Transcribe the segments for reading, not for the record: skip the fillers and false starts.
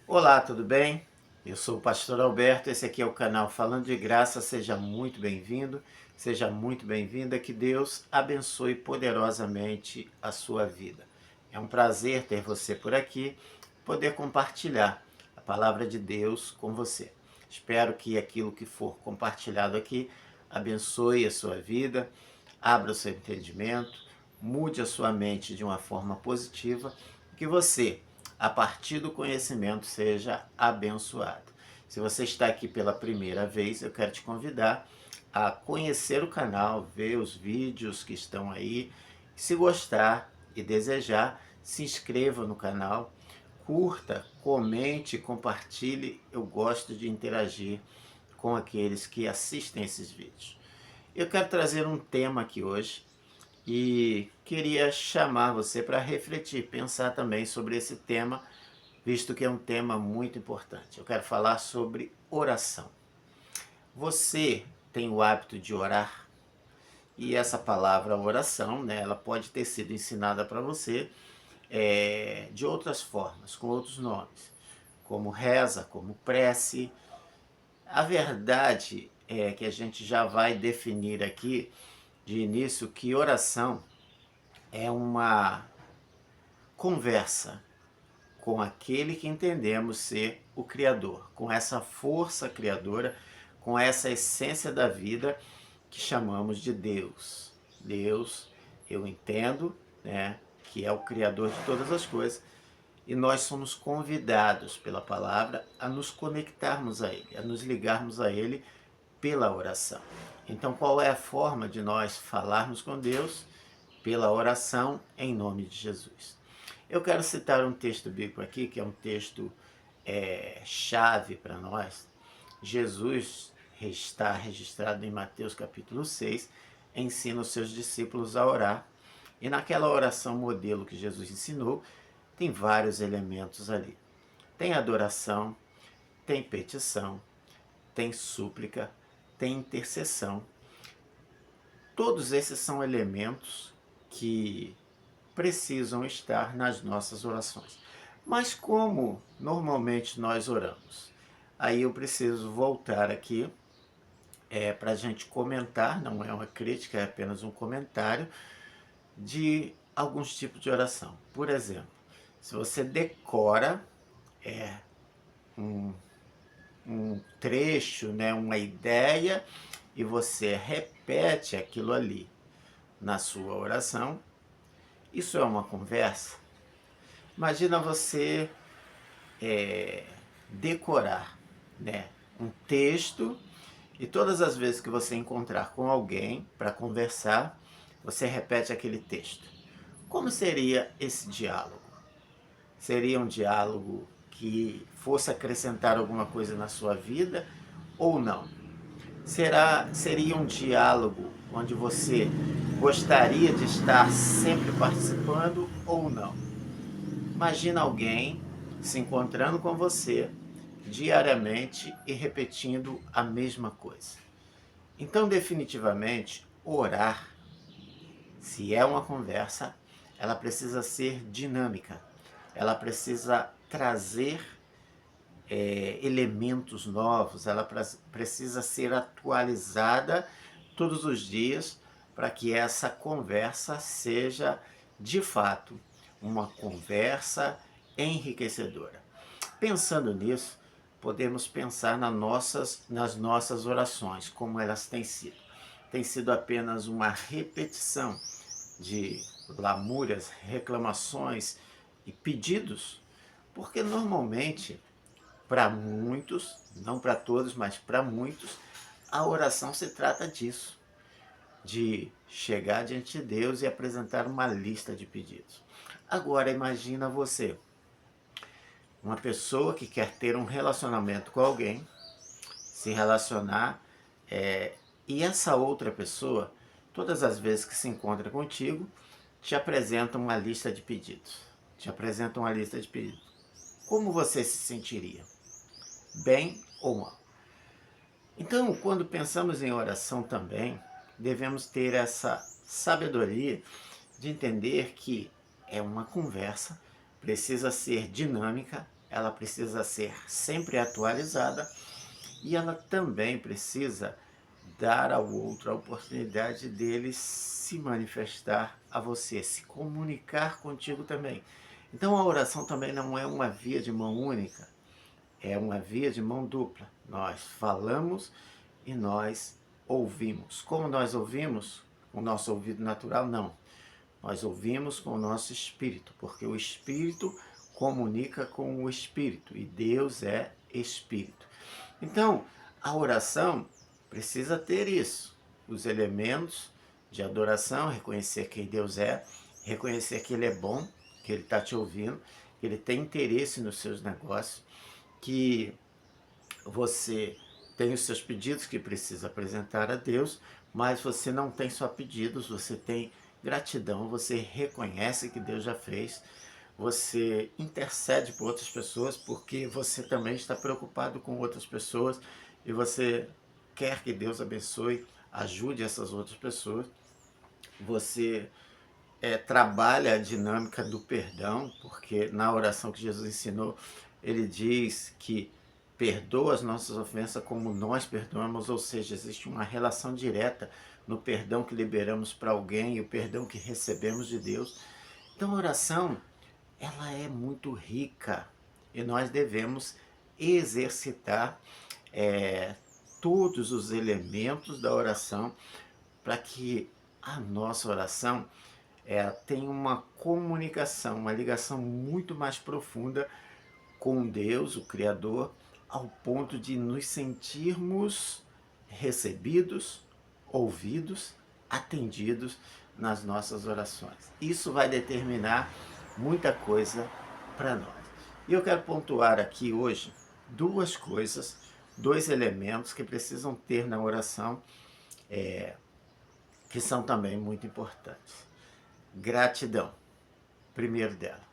Olá, tudo bem? Eu sou o pastor Alberto, esse aqui é o canal Falando de Graça, seja muito bem-vindo, seja muito bem-vinda, que Deus abençoe poderosamente a sua vida. É um prazer ter você por aqui, poder compartilhar a palavra de Deus com você. Espero que aquilo que for compartilhado aqui abençoe a sua vida, abra o seu entendimento, mude a sua mente de uma forma positiva, que você, a partir do conhecimento, seja abençoado. Se você está aqui pela primeira vez, eu quero te convidar a conhecer o canal, ver os vídeos que estão aí. Se gostar e desejar, se inscreva no canal, curta, comente, compartilhe. Eu gosto de interagir com aqueles que assistem esses vídeos. Eu quero trazer um tema aqui hoje e queria chamar você para refletir, pensar também sobre esse tema, visto que é um tema muito importante. Eu quero falar sobre oração. Você tem o hábito de orar? E essa palavra oração, né, ela pode ter sido ensinada para você de outras formas, com outros nomes, como reza, como prece. A verdade é que a gente já vai definir aqui de início que oração é uma conversa com aquele que entendemos ser o Criador, com essa força criadora, com essa essência da vida que chamamos de Deus. Deus, eu entendo, né, que é o Criador de todas as coisas, e nós somos convidados pela palavra a nos conectarmos a Ele, a nos ligarmos a Ele pela oração. Então, qual é a forma de nós falarmos com Deus? Pela oração em nome de Jesus. Eu quero citar um texto bíblico aqui, que é um texto chave para nós. Jesus está registrado em Mateus capítulo 6, ensina os seus discípulos a orar. E naquela oração modelo que Jesus ensinou, tem vários elementos ali. Tem adoração, tem petição, tem súplica, tem intercessão. Todos esses são elementos que precisam estar nas nossas orações. Mas como normalmente nós oramos? Aí eu preciso voltar aqui para a gente comentar, não é uma crítica, é apenas um comentário de alguns tipos de oração. Por exemplo, se você decora um, um trecho, né, uma ideia, e você repete aquilo ali na sua oração, isso é uma conversa? Imagina você decorar, né, um texto, e todas as vezes que você encontrar com alguém para conversar, você repete aquele texto. Como seria esse diálogo? Seria um diálogo que fosse acrescentar alguma coisa na sua vida ou não? Seria um diálogo onde você gostaria de estar sempre participando ou não? Imagina alguém se encontrando com você diariamente e repetindo a mesma coisa. Então, definitivamente, orar, se é uma conversa, ela precisa ser dinâmica, ela precisa trazer elementos novos, ela precisa ser atualizada todos os dias para que essa conversa seja, de fato, uma conversa enriquecedora. Pensando nisso, podemos pensar nas nossas orações, como elas têm sido. Tem sido apenas uma repetição de lamúrias, reclamações e pedidos, porque normalmente, para muitos, não para todos, mas para muitos, a oração se trata disso, de chegar diante de Deus e apresentar uma lista de pedidos. Agora imagina você, uma pessoa que quer ter um relacionamento com alguém, se relacionar, e essa outra pessoa, todas as vezes que se encontra contigo, te apresenta uma lista de pedidos. Te apresenta uma lista de pedidos. Como você se sentiria? Bem ou mal? Então, quando pensamos em oração também, devemos ter essa sabedoria de entender que é uma conversa, precisa ser dinâmica, ela precisa ser sempre atualizada e ela também precisa dar ao outro a oportunidade dele se manifestar a você, se comunicar contigo também. Então a oração também não é uma via de mão única, é uma via de mão dupla. Nós falamos e nós ouvimos. Como nós ouvimos? Com o nosso ouvido natural? Não. Nós ouvimos com o nosso espírito, porque o espírito comunica com o espírito e Deus é espírito. Então, a oração precisa ter isso, os elementos de adoração, reconhecer quem Deus é, reconhecer que Ele é bom, que Ele está te ouvindo, que Ele tem interesse nos seus negócios, que você tem os seus pedidos que precisa apresentar a Deus, mas você não tem só pedidos, você tem gratidão, você reconhece que Deus já fez, você intercede por outras pessoas porque você também está preocupado com outras pessoas e você quer que Deus abençoe, ajude essas outras pessoas. Você trabalha a dinâmica do perdão, porque na oração que Jesus ensinou, ele diz que perdoa as nossas ofensas como nós perdoamos, ou seja, existe uma relação direta no perdão que liberamos para alguém e o perdão que recebemos de Deus. Então a oração, ela é muito rica e nós devemos exercitar todos os elementos da oração para que a nossa oração tenha uma comunicação, uma ligação muito mais profunda com Deus, o Criador, ao ponto de nos sentirmos recebidos, ouvidos, atendidos nas nossas orações. Isso vai determinar muita coisa para nós. E eu quero pontuar aqui hoje duas coisas, dois elementos que precisam ter na oração, que são também muito importantes. Gratidão, primeiro dela.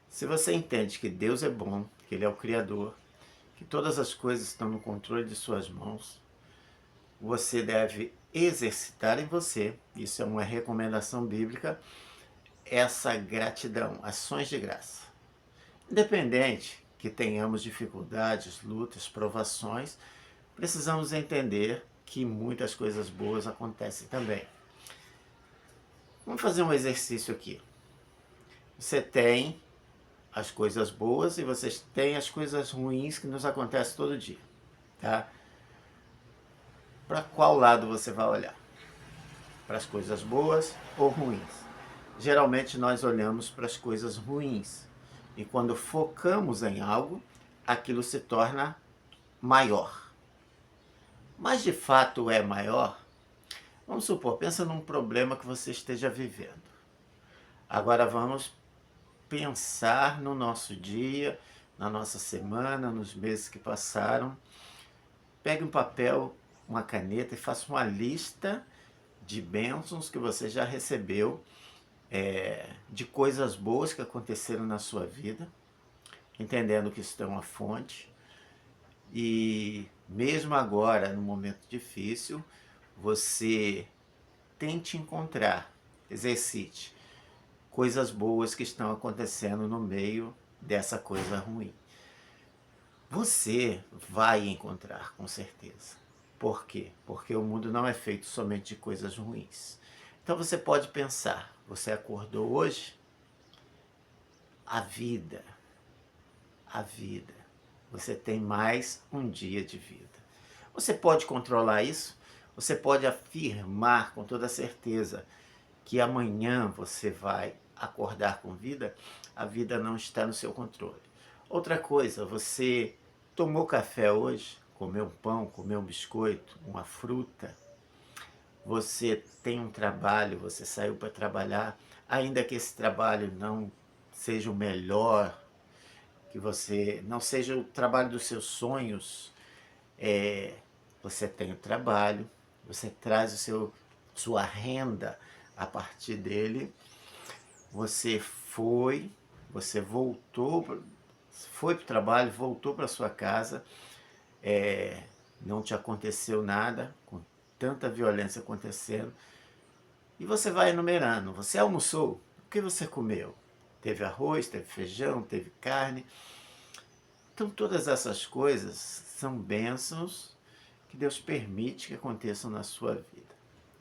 Se você entende que Deus é bom, que Ele é o Criador, que todas as coisas estão no controle de suas mãos, você deve exercitar em você, isso é uma recomendação bíblica, essa gratidão, ações de graça. Independente que tenhamos dificuldades, lutas, provações, precisamos entender que muitas coisas boas acontecem também. Vamos fazer um exercício aqui. Você tem as coisas boas e vocês têm as coisas ruins que nos acontecem todo dia, tá? Para qual lado você vai olhar? Para as coisas boas ou ruins? Geralmente nós olhamos para as coisas ruins. E quando focamos em algo, aquilo se torna maior. Mas de fato é maior? Vamos supor, pensa num problema que você esteja vivendo. Agora vamos pensar no nosso dia, na nossa semana, nos meses que passaram. Pegue um papel, uma caneta e faça uma lista de bênçãos que você já recebeu, de coisas boas que aconteceram na sua vida, entendendo que isso é uma fonte. E mesmo agora, no momento difícil, você tente encontrar, exercite coisas boas que estão acontecendo no meio dessa coisa ruim. Você vai encontrar, com certeza. Por quê? Porque o mundo não é feito somente de coisas ruins. Então você pode pensar, você acordou hoje? A vida, você tem mais um dia de vida. Você pode controlar isso? Você pode afirmar com toda certeza que amanhã você vai acordar com vida? A vida não está no seu controle. Outra coisa, você tomou café hoje? Comeu um pão, comeu um biscoito, uma fruta? Você tem um trabalho, você saiu para trabalhar, ainda que esse trabalho não seja o melhor, que você não seja o trabalho dos seus sonhos, você tem o trabalho, você traz sua renda a partir dele, você voltou, foi para o trabalho, voltou para sua casa, não te aconteceu nada, com tanta violência acontecendo, e você vai enumerando. Você almoçou? O que você comeu? Teve arroz, teve feijão, teve carne? Então, todas essas coisas são bênçãos que Deus permite que aconteçam na sua vida.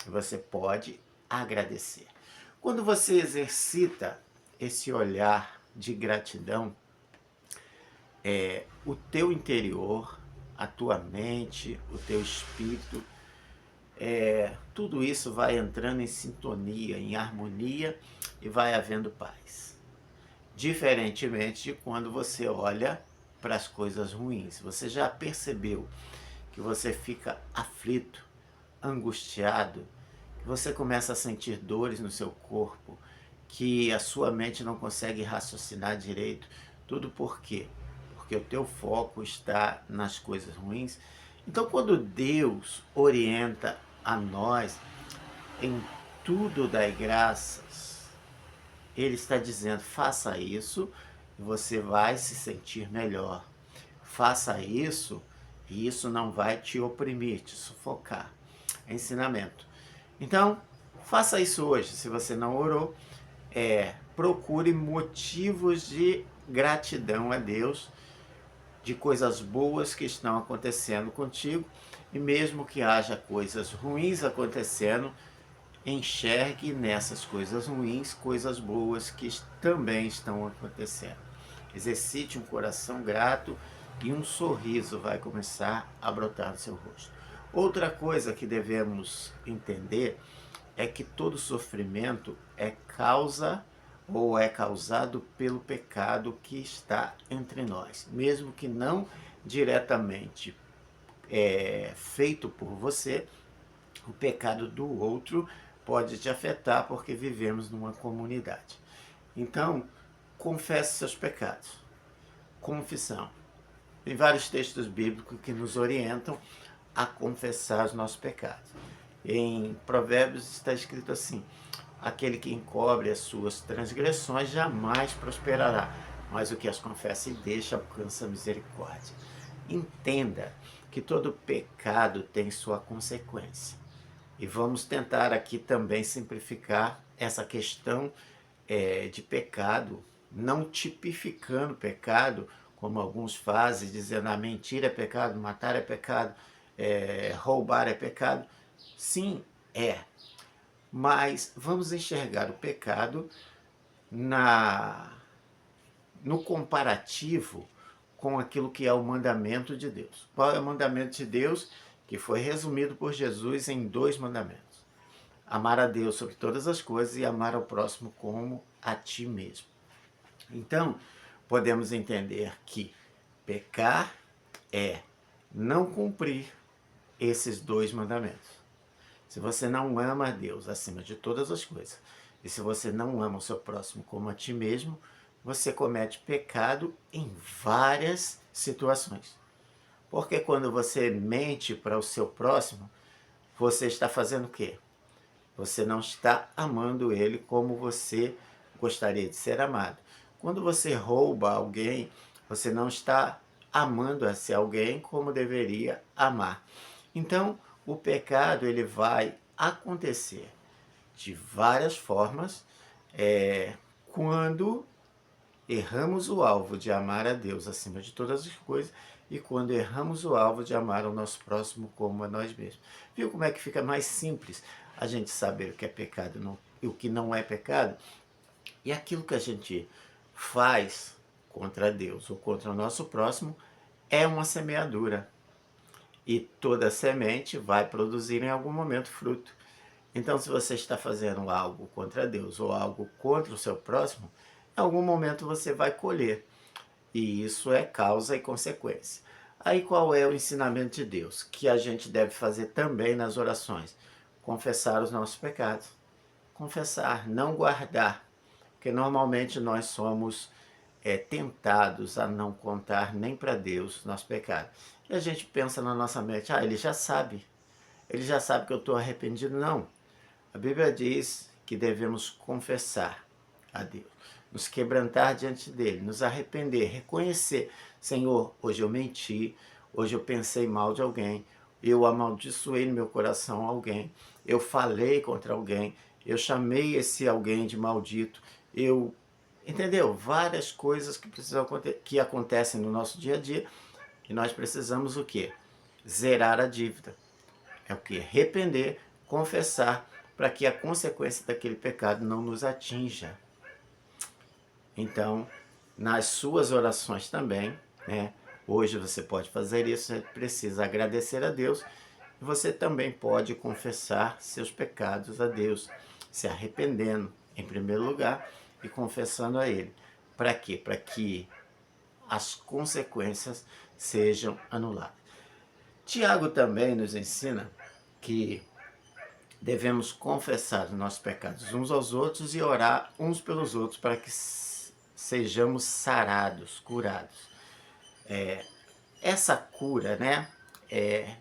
Você pode agradecer. Quando você exercita esse olhar de gratidão, o teu interior, a tua mente, o teu espírito, tudo isso vai entrando em sintonia, em harmonia e vai havendo paz. Diferentemente de quando você olha para as coisas ruins. Você já percebeu que você fica aflito, angustiado, que você começa a sentir dores no seu corpo, que a sua mente não consegue raciocinar direito. Tudo por quê? Porque o teu foco está nas coisas ruins. Então, quando Deus orienta a nós em tudo dai graças, Ele está dizendo, faça isso e você vai se sentir melhor. Faça isso e isso não vai te oprimir, te sufocar. É ensinamento. Então, faça isso hoje. Se você não orou, procure motivos de gratidão a Deus, de coisas boas que estão acontecendo contigo, e mesmo que haja coisas ruins acontecendo, enxergue nessas coisas ruins coisas boas que também estão acontecendo. Exercite um coração grato e um sorriso vai começar a brotar no seu rosto. Outra coisa que devemos entender é que todo sofrimento é causa ou é causado pelo pecado que está entre nós, mesmo que não diretamente feito por você, o pecado do outro pode te afetar porque vivemos numa comunidade. Então, confesse seus pecados. Confissão. Tem vários textos bíblicos que nos orientam a confessar os nossos pecados. Em Provérbios está escrito assim: aquele que encobre as suas transgressões jamais prosperará, mas o que as confessa e deixa alcança a misericórdia. Entenda que todo pecado tem sua consequência. E vamos tentar aqui também simplificar essa questão de pecado, não tipificando pecado, como alguns fazem, dizendo a mentira é pecado, matar é pecado, roubar é pecado. Sim, mas vamos enxergar o pecado no comparativo com aquilo que é o mandamento de Deus. Qual é o mandamento de Deus? Que foi resumido por Jesus em 2 mandamentos. Amar a Deus sobre todas as coisas e amar ao próximo como a ti mesmo. Então, podemos entender que pecar é não cumprir esses 2 mandamentos. Se você não ama a Deus acima de todas as coisas, e se você não ama o seu próximo como a ti mesmo, você comete pecado em várias situações. Porque quando você mente para o seu próximo, você está fazendo o quê? Você não está amando ele como você gostaria de ser amado. Quando você rouba alguém, você não está amando esse alguém como deveria amar. Então, o pecado ele vai acontecer de várias formas quando erramos o alvo de amar a Deus acima de todas as coisas e quando erramos o alvo de amar o nosso próximo como a nós mesmos. Viu como é que fica mais simples a gente saber o que é pecado e o que não é pecado? E aquilo que a gente faz contra Deus ou contra o nosso próximo é uma semeadura. E toda semente vai produzir em algum momento fruto. Então, se você está fazendo algo contra Deus ou algo contra o seu próximo, em algum momento você vai colher. E isso é causa e consequência. Aí qual é o ensinamento de Deus? Que a gente deve fazer também nas orações? Confessar os nossos pecados. Confessar, não guardar. Porque normalmente nós somos tentados a não contar nem para Deus os nossos pecados. E a gente pensa na nossa mente, ele já sabe que eu estou arrependido. Não, a Bíblia diz que devemos confessar a Deus, nos quebrantar diante dele, nos arrepender, reconhecer, Senhor, hoje eu menti, hoje eu pensei mal de alguém, eu amaldiçoei no meu coração alguém, eu falei contra alguém, eu chamei esse alguém de maldito, eu Entendeu? Várias coisas que acontecem no nosso dia a dia e nós precisamos o quê? Zerar a dívida. É o que? Arrepender, confessar, para que a consequência daquele pecado não nos atinja. Então, nas suas orações também, né? Hoje você pode fazer isso, você precisa agradecer a Deus. E você também pode confessar seus pecados a Deus, se arrependendo, em primeiro lugar, e confessando a Ele. Para quê? Para que as consequências sejam anuladas. Tiago também nos ensina que devemos confessar os nossos pecados uns aos outros e orar uns pelos outros para que sejamos sarados, curados. Essa cura, né, é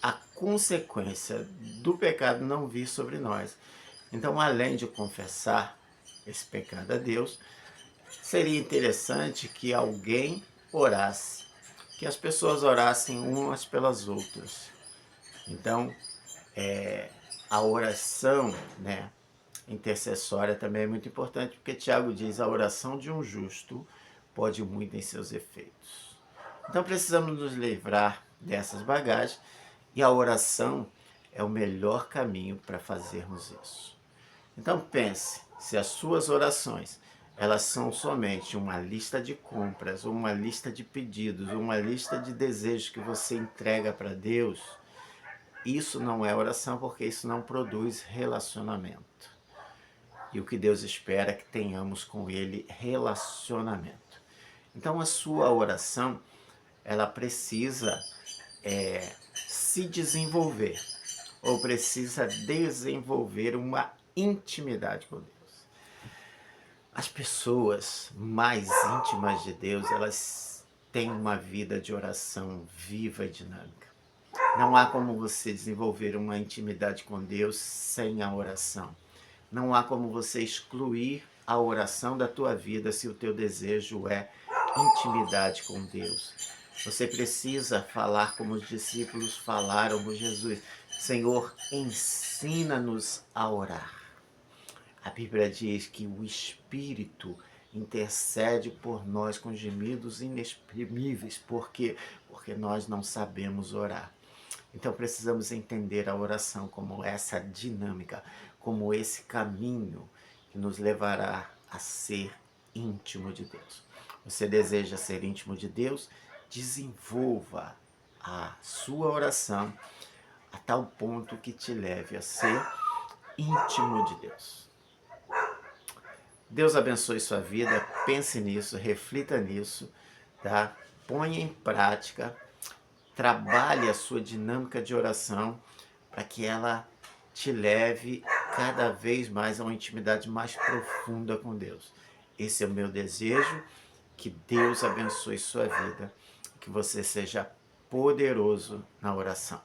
a consequência do pecado não vir sobre nós. Então, além de confessar esse pecado a Deus, seria interessante que alguém orasse, que as pessoas orassem umas pelas outras. Então, a oração, né, intercessória também é muito importante, porque Tiago diz: a oração de um justo pode muito em seus efeitos. Então precisamos nos livrar dessas bagagens e a oração é o melhor caminho para fazermos isso. Então pense, se as suas orações elas são somente uma lista de compras, uma lista de pedidos, uma lista de desejos que você entrega para Deus, isso não é oração, porque isso não produz relacionamento. E o que Deus espera é que tenhamos com Ele relacionamento. Então a sua oração, ela precisa se desenvolver, ou precisa desenvolver uma intimidade com Deus. As pessoas mais íntimas de Deus, elas têm uma vida de oração viva e dinâmica. Não há como você desenvolver uma intimidade com Deus sem a oração. Não há como você excluir a oração da tua vida se o teu desejo é intimidade com Deus. Você precisa falar como os discípulos falaram com Jesus: Senhor, ensina-nos a orar. A Bíblia diz que o Espírito intercede por nós com gemidos inexprimíveis. Por quê? Porque nós não sabemos orar. Então precisamos entender a oração como essa dinâmica, como esse caminho que nos levará a ser íntimo de Deus. Você deseja ser íntimo de Deus? Desenvolva a sua oração a tal ponto que te leve a ser íntimo de Deus. Deus abençoe sua vida, pense nisso, reflita nisso, tá? Ponha em prática, trabalhe a sua dinâmica de oração para que ela te leve cada vez mais a uma intimidade mais profunda com Deus. Esse é o meu desejo, que Deus abençoe sua vida, que você seja poderoso na oração.